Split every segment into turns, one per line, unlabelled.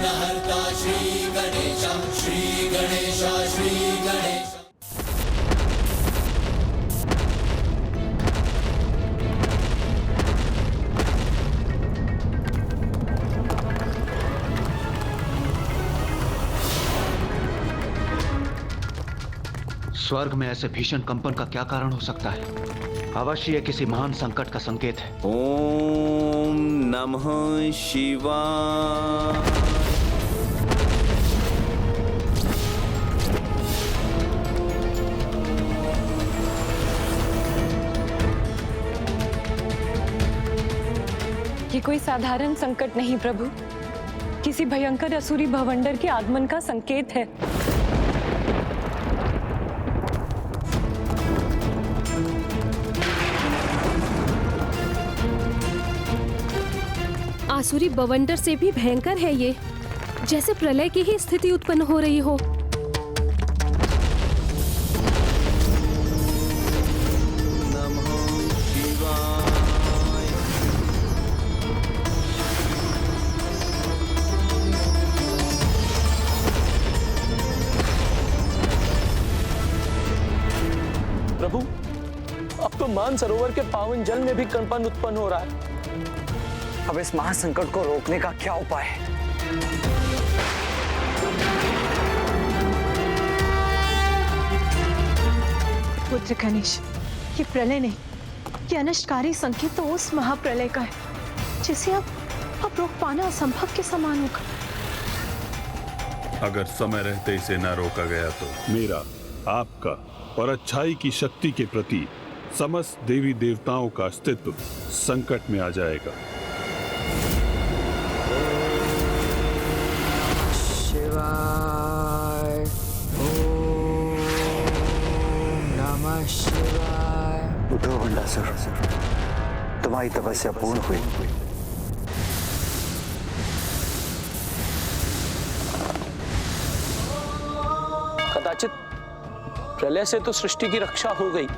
विघ्नहर्ता श्री गणेश, श्री गणेश, श्री गणेश।
स्वर्ग में ऐसे भीषण कंपन का क्या कारण हो सकता है? अवश्य यह किसी महान संकट का संकेत है।
ओम नमः शिवाय।
ये कोई साधारण संकट नहीं प्रभु, किसी भयंकर असुरी भवंडर के आगमन का संकेत है।
आसुरी बवंडर से भी भयंकर है ये, जैसे प्रलय की ही स्थिति उत्पन्न हो रही हो।
नमः शिवाय।
प्रभु, अब तो मानसरोवर के पावन जल में भी कंपन उत्पन्न हो रहा है।
अब इस महासंकट को रोकने का क्या उपाय है?
पुत्र गणेश, ये प्रलय नहीं, ये अनिष्टकारी संकेत तो उस महाप्रलय का है जिसे अब रोक पाना असंभव के समान होगा।
अगर समय रहते इसे न रोका गया तो मेरा, आपका और अच्छाई की शक्ति के प्रति समस्त देवी देवताओं का अस्तित्व संकट में आ जाएगा।
शिवाय। ओम नमः शिवाय।
उठो भंडासुर, तुम्हारी तपस्या पूर्ण हुई।
कदाचित प्रलय से तो सृष्टि की रक्षा हो गई।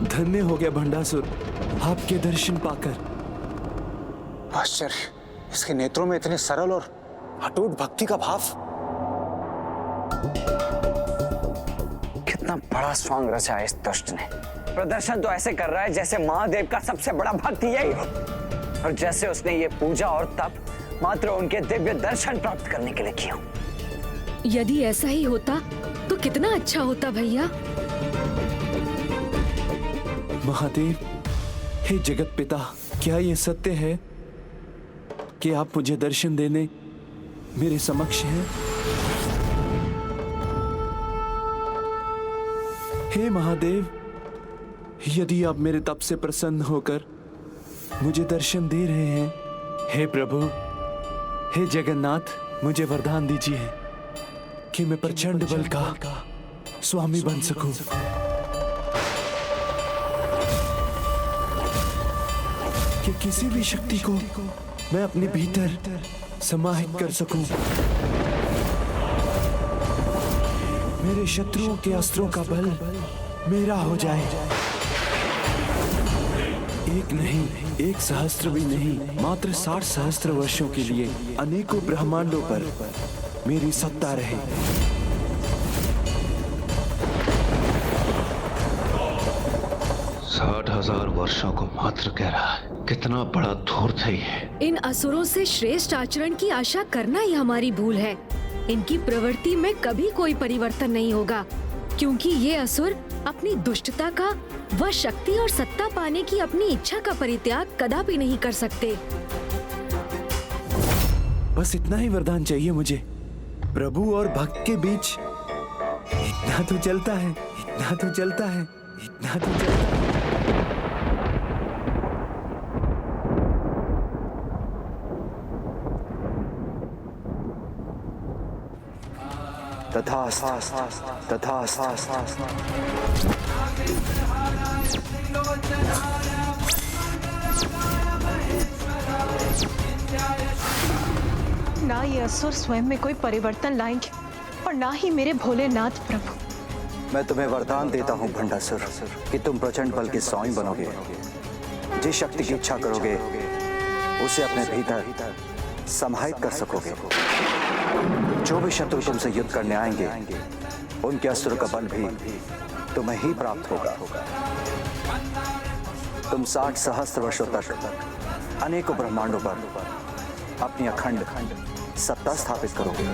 धन्य हो गया भंडासुर आपके दर्शन पाकर।
आश्चर्य, इसके नेत्रों में इतने सरल और अटूट भक्ति का भाव। कितना बड़ा स्वांग रचा है इस दुष्ट ने। प्रदर्शन तो ऐसे कर रहा है जैसे महादेव का सबसे बड़ा भक्त यही हो, और जैसे उसने ये पूजा और तप मात्र उनके दिव्य दर्शन प्राप्त करने के लिए किया।
यदि ऐसा ही होता तो कितना अच्छा होता भैया।
महादेव, हे जगत पिता, क्या ये सत्य है कि आप मुझे दर्शन देने मेरे समक्ष हैं? हे महादेव, यदि आप मेरे तप से प्रसन्न होकर मुझे दर्शन दे रहे हैं, हे प्रभु, हे जगन्नाथ, मुझे वरदान दीजिए कि मैं प्रचंड बल का स्वामी बन सकूं। कि किसी भी शक्ति को मैं अपने भीतर समाहित कर सकूं। मेरे शत्रुओं के अस्त्रों का बल मेरा हो जाए। एक नहीं, एक सहस्त्र भी नहीं, मात्र 60 सहस्त्र वर्षों के लिए अनेकों ब्रह्मांडों पर मेरी सत्ता रहे।
60,000 वर्षों को मात्र कह रहा है। कितना बड़ा धूर्त है ये।
इन असुरों से श्रेष्ठ आचरण की आशा करना ही हमारी भूल है। इनकी प्रवृत्ति में कभी कोई परिवर्तन नहीं होगा, क्योंकि ये असुर अपनी दुष्टता का व शक्ति और सत्ता पाने की अपनी इच्छा का परित्याग कदापि नहीं कर सकते।
बस इतना ही वरदान चाहिए मुझे। प्रभु और भक्त के बीच इतना तो चलता है, इतना तो चलता है, इतना तो चलता है।
तथास्तु तथास्तु।
ना ये असुर स्वयं में कोई परिवर्तन लाएंगे और ना ही मेरे भोलेनाथ प्रभु।
मैं तुम्हें वरदान देता हूँ भंडासुर कि तुम प्रचंड बल के स्वामी बनोगे। जिस शक्ति की इच्छा करोगे उसे अपने भीतर समाहित कर सकोगे। जो भी शत्रु तुमसे युद्ध करने आएंगे उनके असुर का बल भी तुम्हें ही प्राप्त होगा। तुम 60 सहस्त्र वर्षों तक अनेकों ब्रह्मांडों पर अपनी अखंड सत्ता स्थापित करोगे।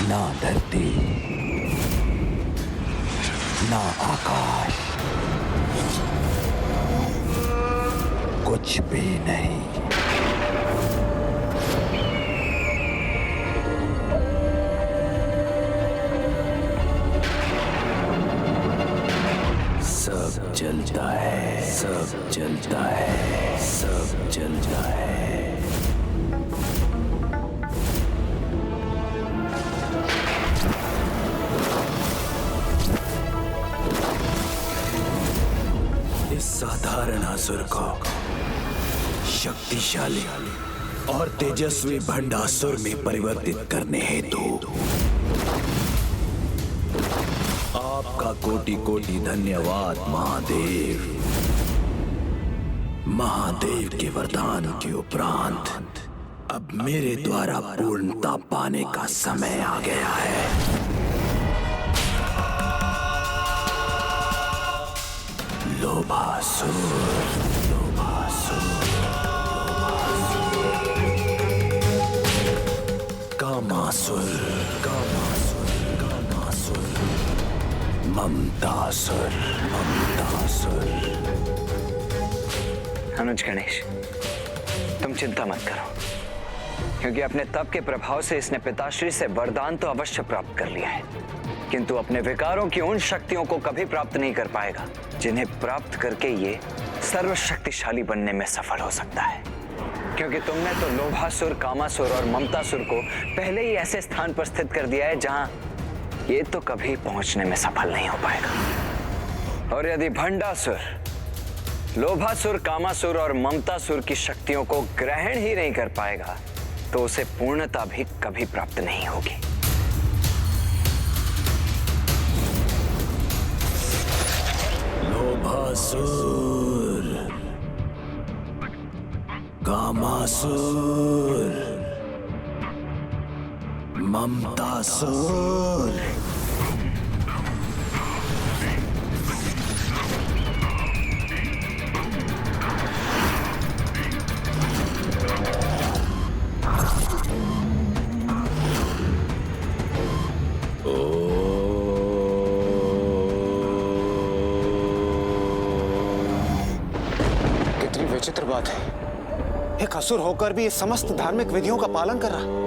ना धरती ना आकाश, कुछ भी नहीं। सब जलता है, सब जलता है, सब जलता है। साधारण असुर को शक्तिशाली और तेजस्वी भंडासुर में परिवर्तित करने हेतु आपका कोटि कोटि धन्यवाद महादेव। महादेव के वरदान के उपरांत अब मेरे द्वारा पूर्णता पाने का समय आ गया है। लोभासुर, लोभासुर, कामासुर, कामासुर, कामासुर, ममतासुर, ममतासुर। अनुज गणेश, तुम चिंता मत करो, क्योंकि अपने तप के प्रभाव से इसने पिताश्री से वरदान तो अवश्य प्राप्त कर लिया है, किंतु अपने विकारों की उन शक्तियों को कभी प्राप्त नहीं कर पाएगा जिन्हें प्राप्त करके ये सर्वशक्तिशाली बनने में सफल हो सकता है। क्योंकि तुमने तो लोभासुर, कामासुर और ममतासुर को पहले ही ऐसे स्थान पर स्थित कर दिया है जहां ये तो कभी पहुंचने में सफल नहीं हो पाएगा। और यदि भंडासुर लोभासुर, कामासुर और ममतासुर की शक्तियों को ग्रहण ही नहीं कर पाएगा तो उसे पूर्णता भी कभी प्राप्त नहीं होगी। लोभासुर, कामासुर, ममतासुर,
विचित्र बात है, एक असुर होकर भी इस समस्त धार्मिक विधियों का पालन कर रहा।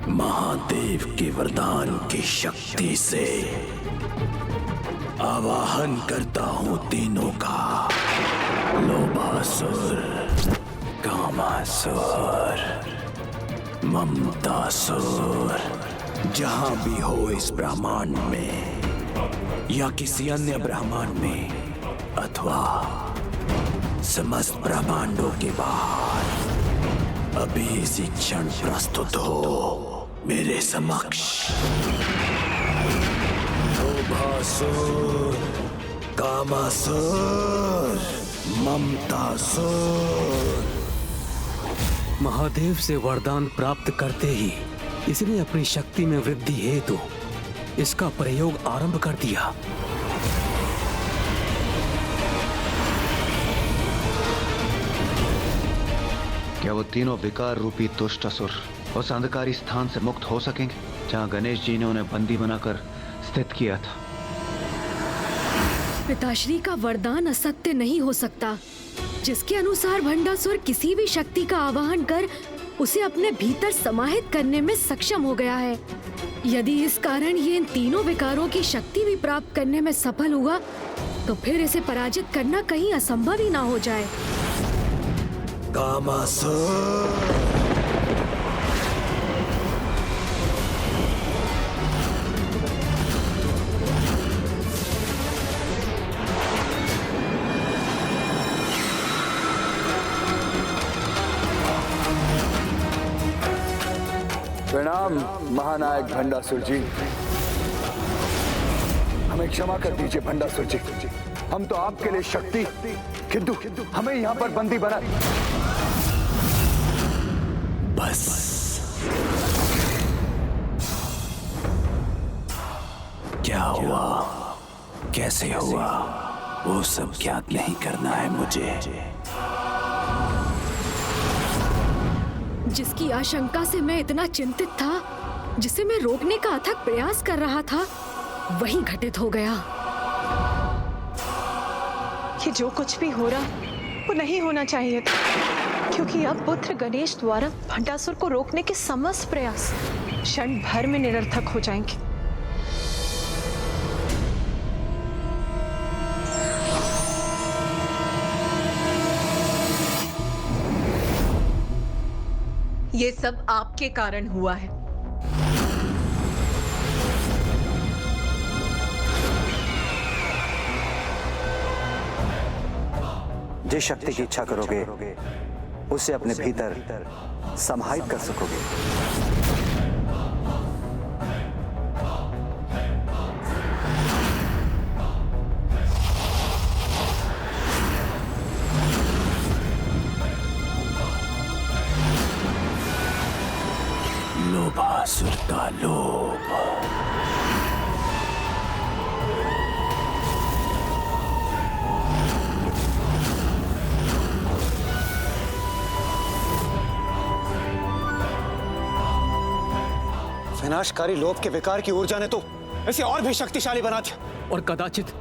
महादेव के वरदान की शक्ति से आवाहन करता हूं तीनों का।
लोभासुर, कामासुर, ममतासुर, जहां भी हो इस ब्रह्मांड में या किसी अन्य ब्रह्मांड में अथवा समस्त ब्रह्मांडों के बाहर अभी इसी क्षण प्रस्तुत हो मेरे समक्ष। लोभासुर, कामासुर, ममतासुर।
महादेव से वरदान प्राप्त करते ही इसने अपनी शक्ति में वृद्धि हेतु इसका प्रयोग आरंभ कर दिया।
क्या वो तीनों विकार रूपी दुष्ट असुर उस अंधकारी स्थान से मुक्त हो सकेंगे जहां गणेश जी ने उन्हें बंदी बनाकर स्थित किया था?
पिताश्री का वरदान असत्य नहीं हो सकता, जिसके अनुसार भंडासुर किसी भी शक्ति का आवाहन कर उसे अपने भीतर समाहित करने में सक्षम हो गया है। यदि इस कारण ये इन तीनों विकारों की शक्ति भी प्राप्त करने में सफल हुआ, तो फिर इसे पराजित करना कहीं असंभव ही ना हो जाए।
कामासुर,
प्रणाम महानायक भंडासुर जी। हमें क्षमा कर दीजिए भंडासुर जी, हम तो आपके लिए शक्ति, किंतु हमें यहाँ पर बंदी बना।
बस क्या हुआ, कैसे हुआ, वो सब ज्ञात नहीं करना है मुझे।
जिसकी आशंका से मैं इतना चिंतित था, जिसे मैं रोकने का अथक प्रयास कर रहा था, वही घटित हो गया।
कि जो कुछ भी हो रहा वो नहीं होना चाहिए था, क्योंकि अब पुत्र गणेश द्वारा भंडासुर को रोकने के समस्त प्रयास क्षण भर में निरर्थक हो जाएंगे।
ये सब आपके कारण हुआ है।
जिस शक्ति की इच्छा करोगे उसे अपने भीतर समाहित कर सकोगे।
लोभासुर का लोभ,
विनाशकारी लोभ के विकार की ऊर्जा ने तो इसे और भी शक्तिशाली बना दिया।
और कदाचित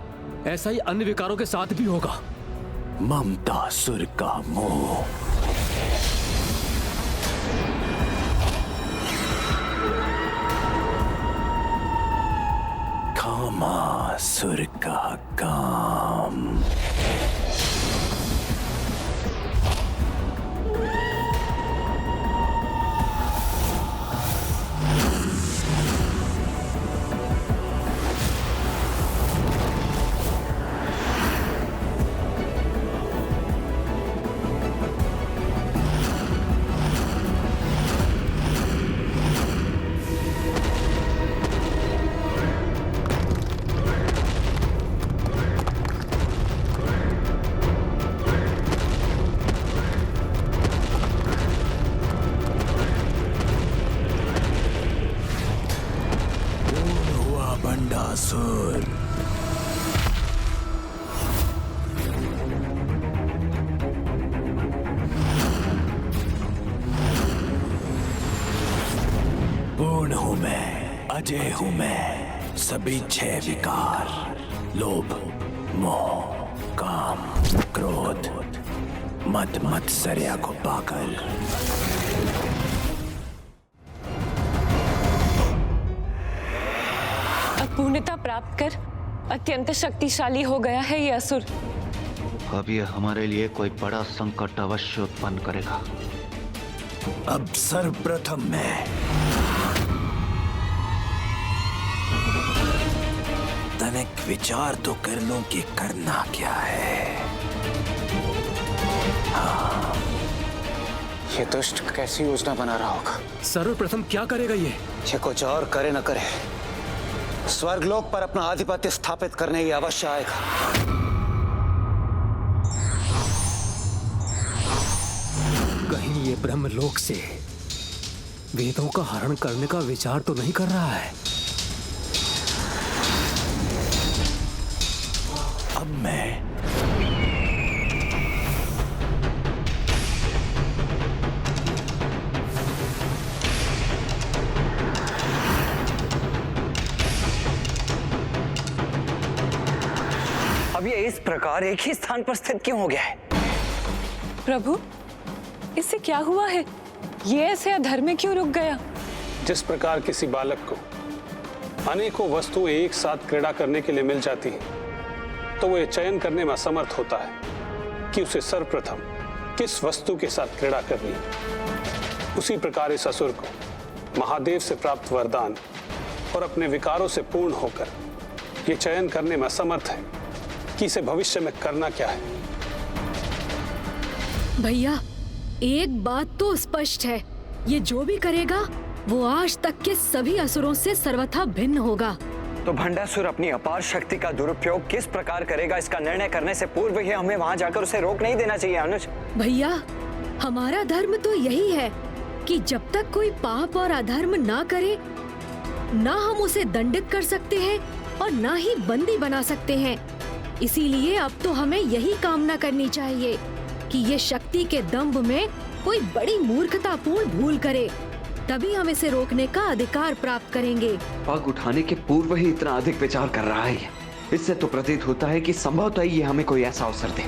ऐसा ही अन्य विकारों के साथ भी होगा।
ममतासुर का मोह, कामासुर का काम, भंडासुर। पूर्ण हूं मैं, अजय हूं मैं। सभी 6 विकार, लोभ, मोह, काम, क्रोध, मद मत्सर्या को पाकर
पूर्णता प्राप्त कर अत्यंत शक्तिशाली हो गया है ये असुर।
अब ये हमारे लिए कोई बड़ा संकट अवश्य उत्पन्न करेगा।
अब सर्वप्रथम मैं तनिक विचार तो कर लूं कि करना क्या है। हाँ,
ये दुष्ट कैसी योजना बना रहा होगा?
सर्वप्रथम क्या करेगा ये
कुछ और करे न करे, स्वर्गलोक पर अपना आधिपत्य स्थापित करने की अवश्य आएगा।
कहीं ये ब्रह्मलोक से वेदों का हरण करने का विचार तो नहीं कर रहा है?
अब मैं
अब ये इस प्रकार एक ही स्थान पर स्थित क्यों हो गया है?
प्रभु, इससे क्या हुआ है? ये ऐसे अधर में क्यों रुक गया?
जिस प्रकार किसी बालक को अनेकों वस्तुएं एक साथ क्रीड़ा करने के लिए मिल जाती हैं, तो वो ये चयन करने में असमर्थ होता है कि उसे सर्वप्रथम किस वस्तु के साथ क्रीड़ा करनी है। उसी प्रकार इस असुर को महादेव से प्राप्त वरदान और अपने विकारों से पूर्ण होकर ये चयन करने में असमर्थ है कि इसे भविष्य में करना क्या है।
भैया, एक बात तो स्पष्ट है, ये जो भी करेगा वो आज तक के सभी असुरों से सर्वथा भिन्न होगा।
तो भंडासुर अपनी अपार शक्ति का दुरुपयोग किस प्रकार करेगा, इसका निर्णय करने से पूर्व ही हमें वहां जाकर उसे रोक नहीं देना चाहिए अनुज।
भैया, हमारा धर्म तो यही है कि जब तक कोई पाप और अधर्म ना करे, ना हम उसे दंडित कर सकते हैं और ना ही बंदी बना सकते हैं। इसीलिए अब तो हमें यही कामना करनी चाहिए कि ये शक्ति के दंभ में कोई बड़ी मूर्खतापूर्ण भूल करे, तभी हम इसे रोकने का अधिकार प्राप्त करेंगे।
पग उठाने के पूर्व ही इतना अधिक विचार कर रहा है, इससे तो प्रतीत होता है कि संभवतः ये हमें कोई ऐसा अवसर दे।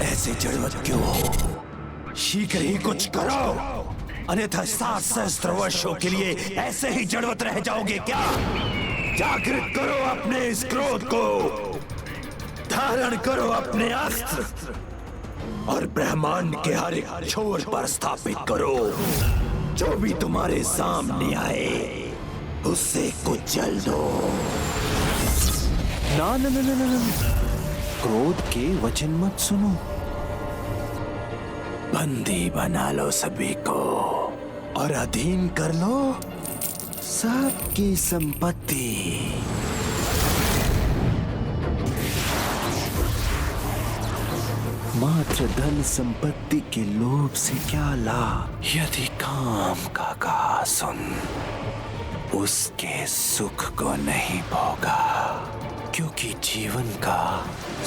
ऐसे जड़वत क्यों हो? शीघ्र ही कुछ करो, अन्यथा 7 सहस्त्र वर्षों के लिए ऐसे ही जड़वत रह जाओगे क्या? जागृत करो अपने इस क्रोध को, धारण करो अपने अस्त्र और ब्रह्मांड के हर एक छोर पर स्थापित करो। जो भी तुम्हारे सामने आए उससे कुचल दो।
ना ना ना ना ना, क्रोध के वचन मत सुनो।
बंदी बना लो सभी को और अधीन कर लो सबकी संपत्ति।
मात्र धन संपत्ति के लोभ से क्या लाभ?
यदि काम का कहा सुन, उसके सुख को नहीं भोगा, क्योंकि जीवन का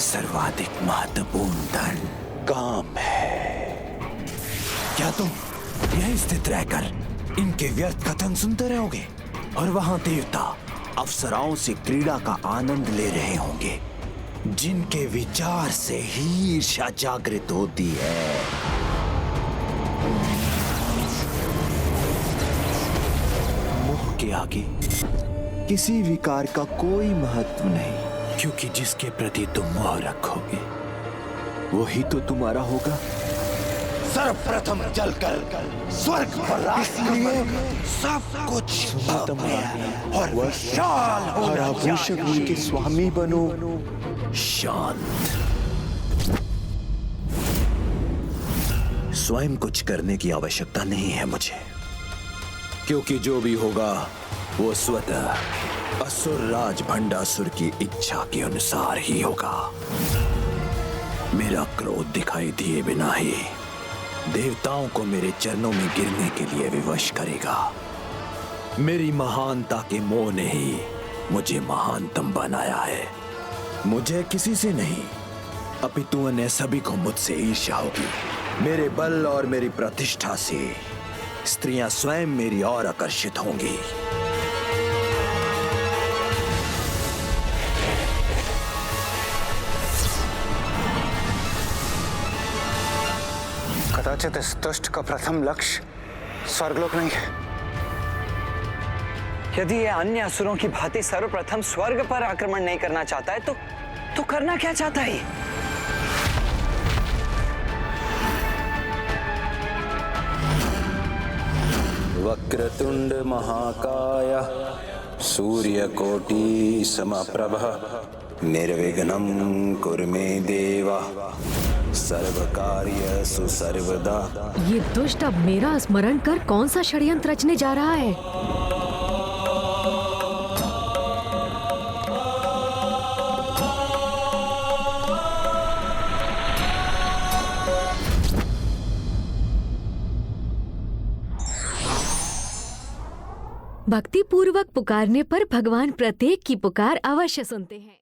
सर्वाधिक महत्वपूर्ण धन काम है। क्या तुम यहीं स्थित रहकर इनके व्यर्थ कथन सुनते रहोगे? और वहां देवता अप्सराओं से क्रीड़ा का आनंद ले रहे होंगे, जिनके विचार से ही ईर्ष्या जागृत होती है।
मोह के आगे किसी विकार का कोई महत्व नहीं,
क्योंकि जिसके प्रति तुम मोह रखोगे
वही तो तुम्हारा होगा।
सर्वप्रथम जलकर स्वर्ग पर राज लिए सब कुछ और विशाल
और आभूषक के स्वामी बनो।
शांत। स्वयं कुछ करने की आवश्यकता नहीं है मुझे, क्योंकि जो भी होगा वो स्वतः असुर राज भंडासुर की इच्छा के अनुसार ही होगा। मेरा क्रोध दिखाई दिए बिना ही देवताओं को मेरे चरणों में गिरने के लिए विवश करेगा। मेरी महानता के मोह ने ही मुझे महानतम बनाया है। मुझे किसी से नहीं, अपितु अन्य सभी को मुझसे ईर्ष्या होगी। मेरे बल और मेरी प्रतिष्ठा से स्त्रियां स्वयं मेरी ओर आकर्षित होंगी।
कदाचित इस दुष्ट का प्रथम लक्ष्य स्वर्गलोक नहीं है।
यदि ये अन्य असुरों की भांति सर्वप्रथम स्वर्ग पर आक्रमण नहीं करना चाहता है तो करना क्या चाहता है?
वक्रतुंड महाकाय सूर्यकोटि समप्रभ निर्विघ्नं कुरु मे देवा सर्वकार्यसु सर्वदा।
ये दुष्ट अब मेरा स्मरण कर कौन सा षड्यंत्र रचने जा रहा है? भक्ति पूर्वक पुकारने पर भगवान प्रत्येक की पुकार अवश्य सुनते हैं।